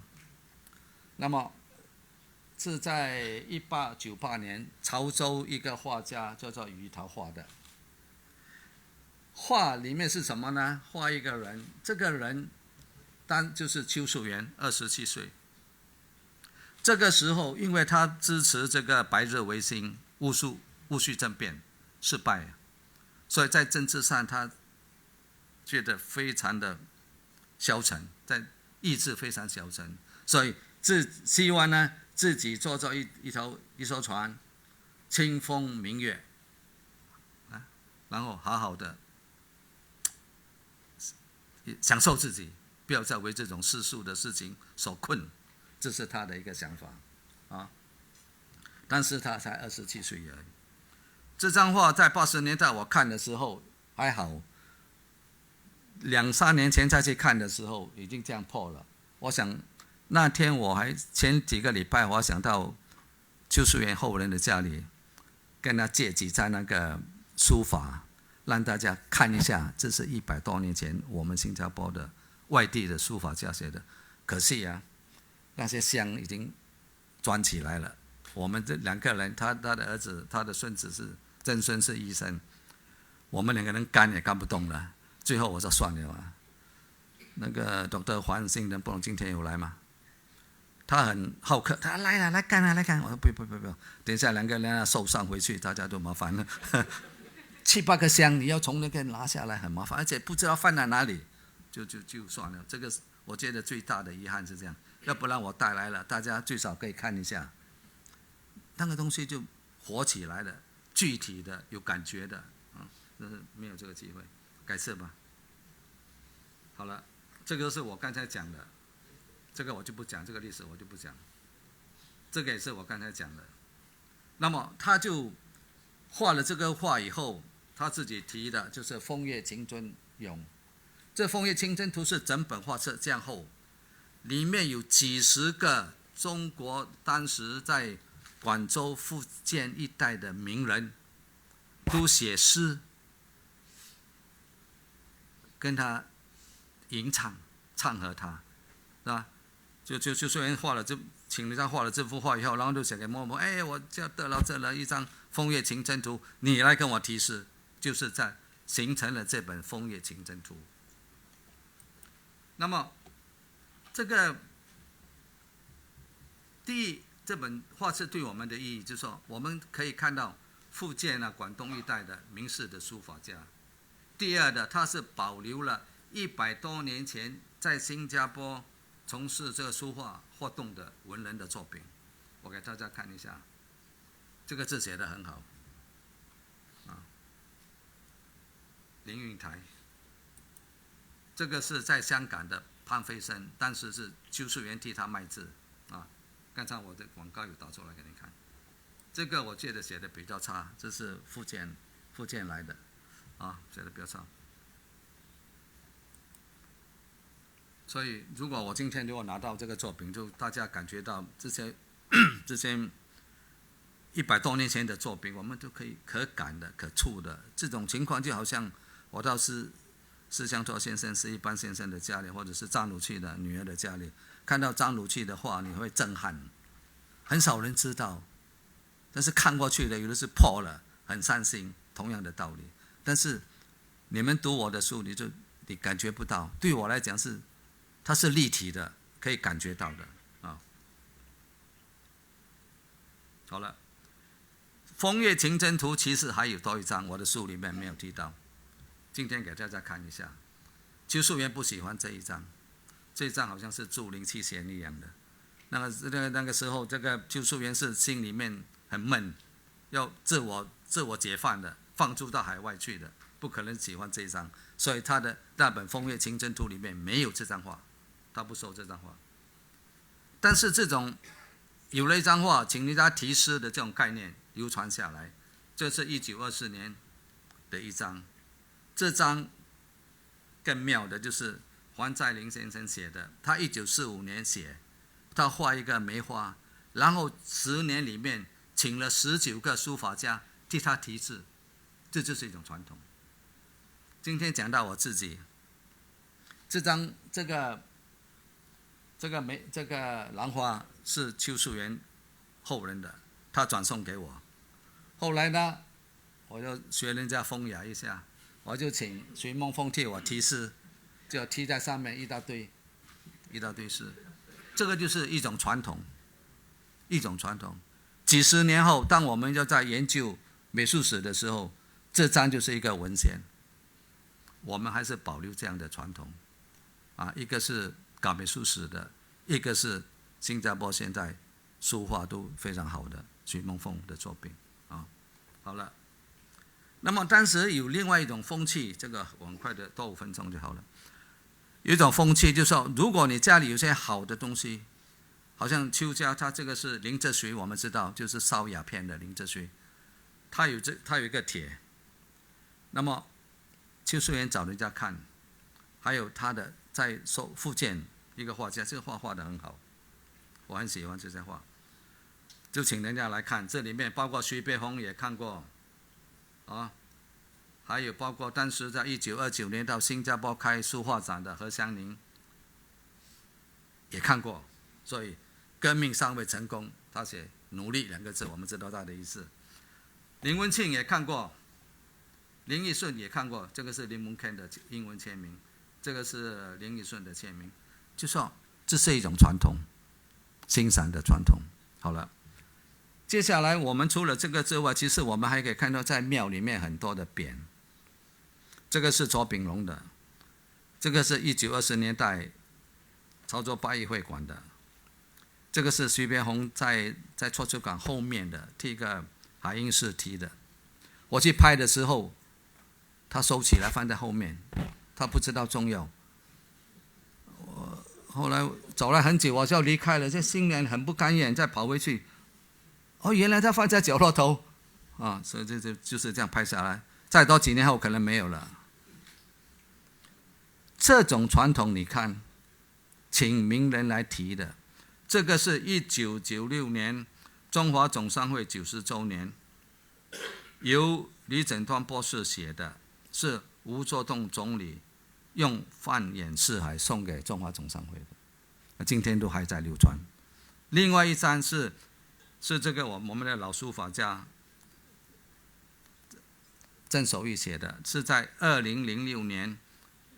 那么是在1898年，潮州一个画家叫做余桃画的。画里面是什么呢？画一个人，这个人就是邱树元，27岁。这个时候，因为他支持这个白日维新戊戌政变失败，所以在政治上他觉得非常的消沉，在意志非常消沉，所以希望呢自己坐着一艘船，清风明月，然后好好的享受自己，不要再为这种世俗的事情所困，这是他的一个想法但是他才27岁而已。这张画在80年代我看的时候还好，2-3年前再去看的时候已经这样破了。我想那天前几个礼拜我想到邱树元后人的家里，跟他借几张那个书法，让大家看一下，这是100多年前我们新加坡的外地的书法家写的。可惜那些香已经钻起来了。我们这2个人，他的儿子，他的孙子曾孙是医生，我们2个人干也干不动了。最后我说算了那个 Dr. 黄信仁不懂今天有来吗？他很好客，他来干。我说不，等一下2个人受伤回去，大家都麻烦了。7-8个香你要从那个拿下来很麻烦，而且不知道放在哪里，就算了。这个我觉得最大的遗憾是这样，要不然我带来了，大家最少可以看一下，那个东西就活起来了，具体的有感觉的但是没有这个机会，改次吧。好了，这个是我刚才讲的，这个我就不讲，这个历史我就不讲，这个也是我刚才讲的。那么他就画了这个画以后，他自己提的就是枫叶青春咏。这枫叶青春图是整本画册这样厚，里面有几十个中国当时在广州、福建一带的名人，都写诗跟他吟唱，唱和他，是吧？就虽然请人家画了这幅画以后，然后就写给默默，我就得了一张枫叶青春图，你来跟我提示，就是在形成了这本枫叶青春图。那么这个这本画册对我们的意义，就是说我们可以看到福建广东一带的名士的书法家。第二的，它是保留了100多年前在新加坡从事这个书画活动的文人的作品。我给大家看一下，这个字写得很好林运台。这个是在香港的潘飞生，当时是邱树元替他卖字刚才我的广告有导出来给你看。这个我觉得写的比较差，这是福建来的写的比较差。所以如果我今天如果拿到这个作品，就大家感觉到这些100多年前的作品，我们都可以可感的、可触的。这种情况就好像我到施香托先生、施一般先生的家里，或者是张鲁去的女儿的家里，看到张鲁去的画，你会震撼。很少人知道，但是看过去的有的是破了，很伤心。同样的道理，但是你们读我的书，你感觉不到。对我来讲它是立体的，可以感觉到的好了，枫叶青春图其实还有多一张，我的书里面没有提到。今天给大家看一下。邱树元不喜欢这一张，这一张好像是竹林七贤一样的。那个时候，这个邱树元是心里面很闷，要自我解放的，放逐到海外去的，不可能喜欢这一张。所以他的那本《风月清真图》里面没有这张画，他不收这张画。但是这种有了一张画，请人家题诗的这种概念流传下来，这是1924年的一张。这张更妙的就是黄在林先生写的，他1945年写，他画一个梅花，然后10年里面请了19个书法家替他题字，这就是一种传统。今天讲到我自己，这个兰花是邱树元后人的，他转送给我。后来呢，我就学人家风雅一下，我就请徐梦凤替我题诗，就题在上面一大堆诗。这个就是一种传统，一种传统。几十年后，当我们要在研究美术史的时候，这张就是一个文献。我们还是保留这样的传统，一个是搞美术史的，一个是新加坡现在书画都非常好的徐梦凤的作品好了，那么当时有另外一种风气，这个我很快的多5分钟就好了。有一种风气就是说，如果你家里有些好的东西，好像邱家他这个是林则徐，我们知道就是烧鸦片的林则徐，他有一个帖，那么邱树元找人家看，还有他的在福建一个画家，这个画得很好，我很喜欢这些画，就请人家来看。这里面包括徐悲鸿也看过，还有包括当时在1929年到新加坡开书画展的何香凝也看过。所以革命尚未成功，他写努力2个字，我们知道他的意思。林文庆也看过。林义顺也看过，这个是林文谦的英文签名，这个是林义顺的签名，就说这是一种传统，欣赏的传统。好了，接下来我们除了这个之外，其实我们还可以看到在庙里面很多的匾，这个是左炳龙的，这个是1920年代潮州八义会馆的，这个是徐悲鸿在图书馆后面的替一个海英士题的。我去拍的时候，他收起来放在后面，他不知道重要。我后来走了很久，我就离开了，这心里很不甘愿，再跑回去。原来他放在角落头，所以就是这样拍下来。再多几年后可能没有了。这种传统你看，请名人来提的，这个是1996年中华总商会90周年，由李枕端博士写的，是吴作栋总理用放眼四海送给中华总商会的，今天都还在流传。另外一张是这个我们的老书法家郑守义写的，是在2006年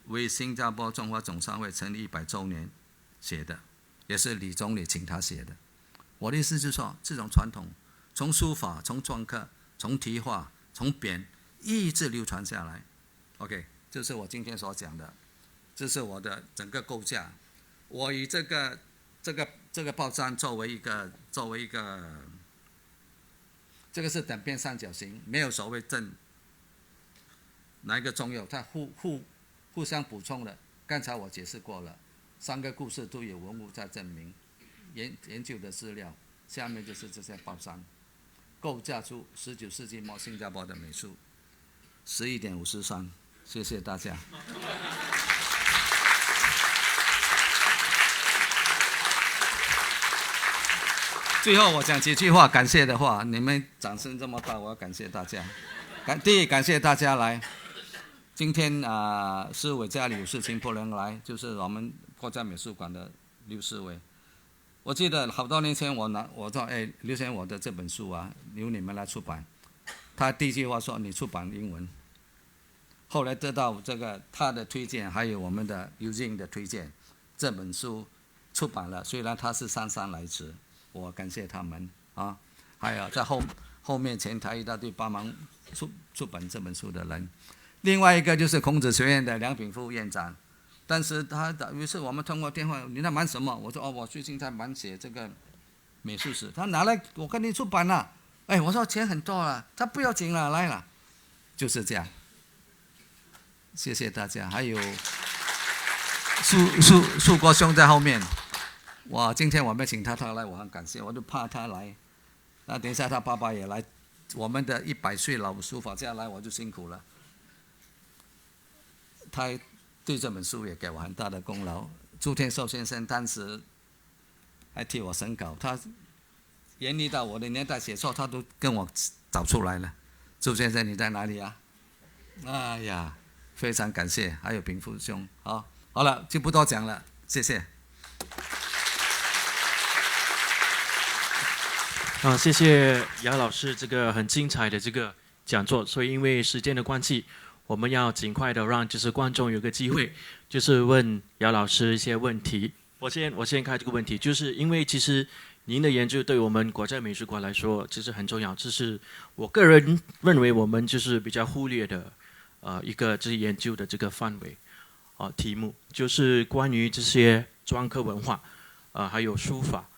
为新加坡中华总商会成立100周年写的，也是李总理请他写的。我的意思就是说，这种传统从书法、从篆刻、从题画、从匾一直流传下来。OK， 这是我今天所讲的，这是我的整个构架。我以这个报章作为一个，这个是等边三角形，没有所谓正哪一个重要，它互相补充的。刚才我解释过了，3个故事都有文物在证明，研究的资料，下面就是这些报章，构架出19世纪末新加坡的美术。11点53，谢谢大家。最后我讲几句话，感谢的话，你们掌声这么大，我要感谢大家。第一，感谢大家来。今天是我家里有事情不能来，就是我们国家美术馆的刘世伟。我记得好多年前我说刘先生，我的这本书由你们来出版。他第一句话说你出版英文。后来得到这个他的推荐，还有我们的Eugene的推荐，这本书出版了。虽然他是姗姗来迟，我感谢他们还有在后面前台一大堆帮忙出版这本书的人。另外一个就是孔子学院的梁炳富院长，但是于是我们通过电话，你在忙什么？我说我最近在忙写这个美术史。他拿来我跟你出版了，我说钱很多了，他不要紧了，来了，就是这样。谢谢大家，还有树国兄在后面。哇，今天我们请他来，我很感谢，我就怕他来。那等一下他爸爸也来，我们的100岁老书法家来，我就辛苦了。他对这本书也给我很大的功劳。朱天寿先生当时还替我审稿，他严厉到我的年代写错，他都跟我找出来了。朱先生你在哪里啊？哎呀，非常感谢，还有平富兄。好了，就不多讲了，谢谢。谢谢姚老师这个很精彩的这个讲座。所以因为时间的关系，我们要尽快的让就是观众有个机会，就是问姚老师一些问题。我先开这个问题，就是因为其实您的研究对我们国家美术馆来说其实很重要，这是我个人认为我们就是比较忽略的一个就是研究的这个范围题目，就是关于这些篆刻文化还有书法。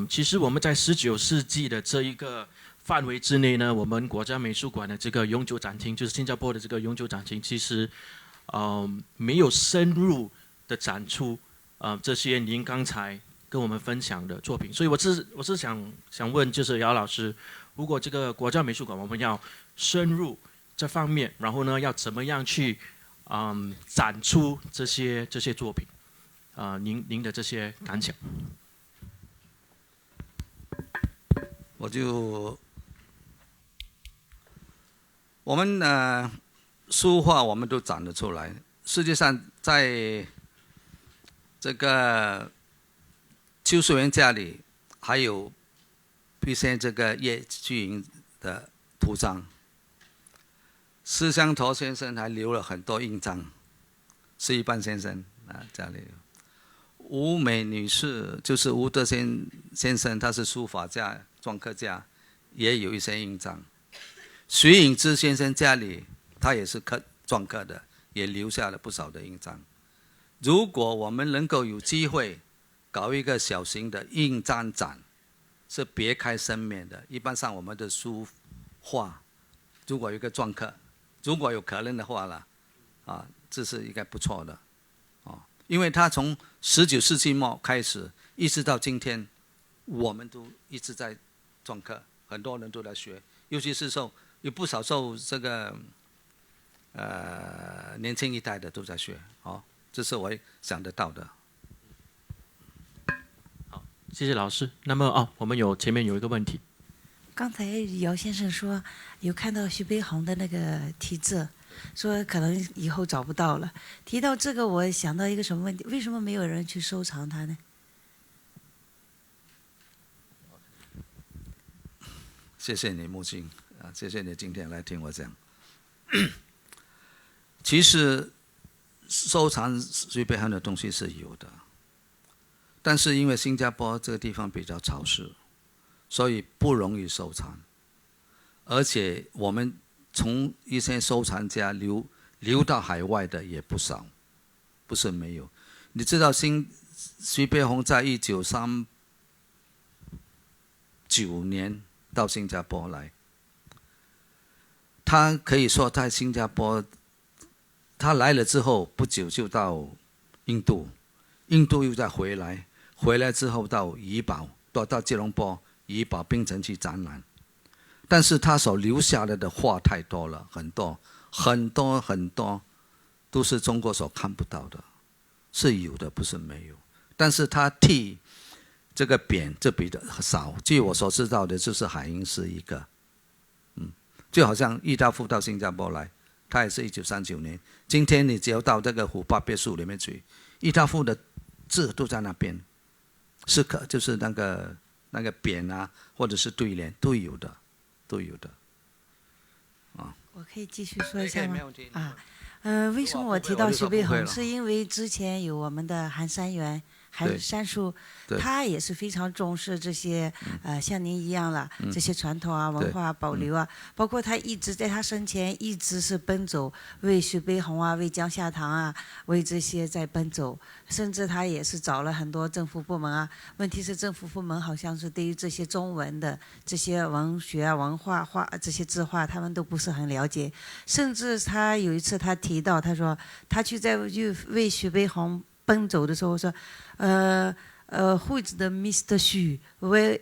其实我们在19世纪的这一个范围之内呢，我们国家美术馆的这个永久展厅，就是新加坡的这个永久展厅，其实没有深入的展出这些您刚才跟我们分享的作品。所以我是想问，就是姚老师，如果这个国家美术馆我们要深入这方面，然后呢要怎么样去展出这些作品您的这些感想？我们书画我们都展得出来。世界上在这个邱淑媛家里还有毕现这个叶巨营的图章，施香陀先生还留了很多印章，施一半先生家里有。吴美女士就是吴德先生，他是书法家、篆刻家，也有一些印章。徐颖之先生家里，他也是篆刻的，也留下了不少的印章。如果我们能够有机会搞一个小型的印章展，是别开生面的。一般上我们的书画，如果有一个篆刻，如果有可能的话了，这是应该不错的。因为他从19世纪末开始，一直到今天，我们都一直在篆刻，很多人都在学，尤其是有不少受这个年轻一代的都在学，这是我想得到的。好，谢谢老师。那么我们前面有一个问题。刚才姚先生说有看到徐悲鸿的那个题字，说可能以后找不到了。提到这个，我想到一个什么问题？为什么没有人去收藏它呢？谢谢你，木青谢谢你今天来听我讲。其实收藏徐悲鸿的东西是有的，但是因为新加坡这个地方比较潮湿，所以不容易收藏。而且我们从一些收藏家流到海外的也不少，不是没有。你知道徐悲鸿在1939年到新加坡来，他可以说在新加坡，他来了之后不久就到印度，印度又再回来，回来之后到怡保，到吉隆坡怡保槟城去展览。但是他所留下来的画太多了，很多都是中国所看不到的，是有的不是没有。但是他替这个匾这比较少，据我所知道的就是海英是一个，就好像郁达夫到新加坡来，他也是1939年。今天你只要到这个虎豹别墅里面去，郁达夫的字都在那边，就是那个匾啊，或者是对联都有的。我可以继续说一下吗？没问题。为什么我提到徐悲鸿？是因为之前有我们的韩三元还杉树，对他也是非常重视这些像您一样了，这些传统啊、文化保留啊，包括他一直在他生前一直是奔走，为徐悲鸿啊、为江夏堂啊、为这些在奔走，甚至他也是找了很多政府部门啊。问题是政府部门好像是对于这些中文的这些文学啊、文化这些字画，他们都不是很了解。甚至他有一次他提到，他说他去为徐悲鸿奔走的时候说，who is the Mr. Xu? Where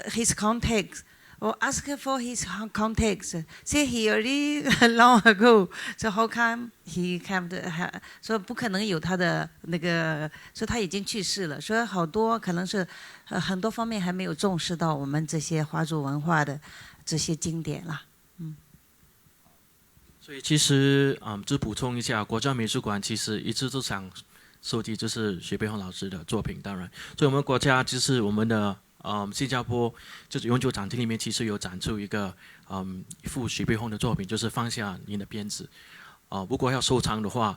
his contacts? Or ask for his contacts. Say he already long ago. So how come he came to? 说不可能有他的那个，说他已经去世了。说好多可能是很多方面还没有重视到我们这些华族文化的这些经典啦。所以其实就补充一下，国家美术馆其实一直都想收集就是徐悲鸿老师的作品，当然，所以我们国家就是我们的新加坡就是永久展厅里面其实有展出一幅徐悲鸿的作品，就是放下你的鞭子。如果要收藏的话，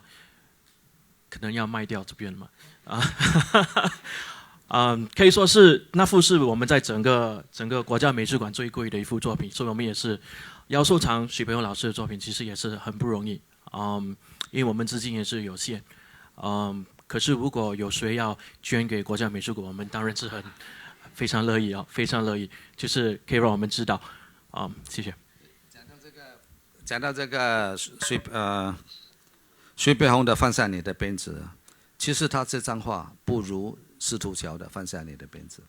可能要卖掉这边嘛。可以说是那幅是我们在整个国家美术馆最贵的一幅作品，所以我们也是要收藏徐悲鸿老师的作品，其实也是很不容易。因为我们资金也是有限。可是如果有谁要捐给国家美术馆，我们当然是非常乐意非常乐意，就是可以让我们知道。谢谢。讲到这个徐悲鸿的放下你的鞭子，其实他这张画不如司徒桥的放下你的鞭子。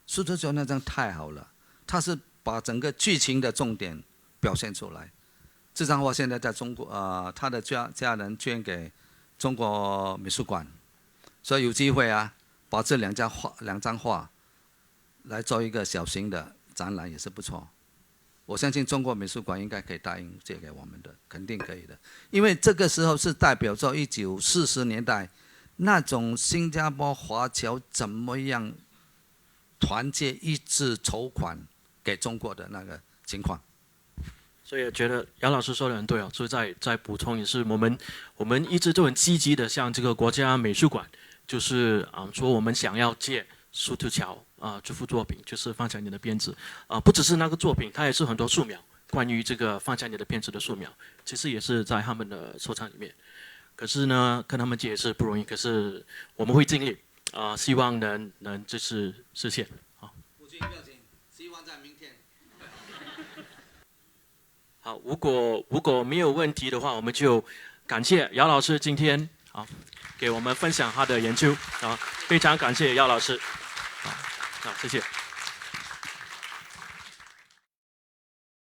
司徒桥那张太好了，他是把整个剧情的重点表现出来。这张画现在在中国，他的家人捐给中国美术馆，所以有机会把这两张画来做一个小型的展览也是不错。我相信中国美术馆应该可以答应借给我们的，肯定可以的。因为这个时候是代表着1940年代那种新加坡华侨怎么样团结一致筹款给中国的那个情况。所以觉得杨老师说的很对所以再补充也是，我们一直都很积极的向这个国家美术馆，就是说我们想要借司徒桥这幅作品，就是放下你的鞭子不只是那个作品，它也是很多素描，关于这个放下你的鞭子的素描，其实也是在他们的收藏里面。可是呢，跟他们借也是不容易，可是我们会尽力希望能就是实现不急不要紧，希望在明天。好，如果没有问题的话，我们就感谢姚老师今天给我们分享他的研究非常感谢姚老师好，谢谢。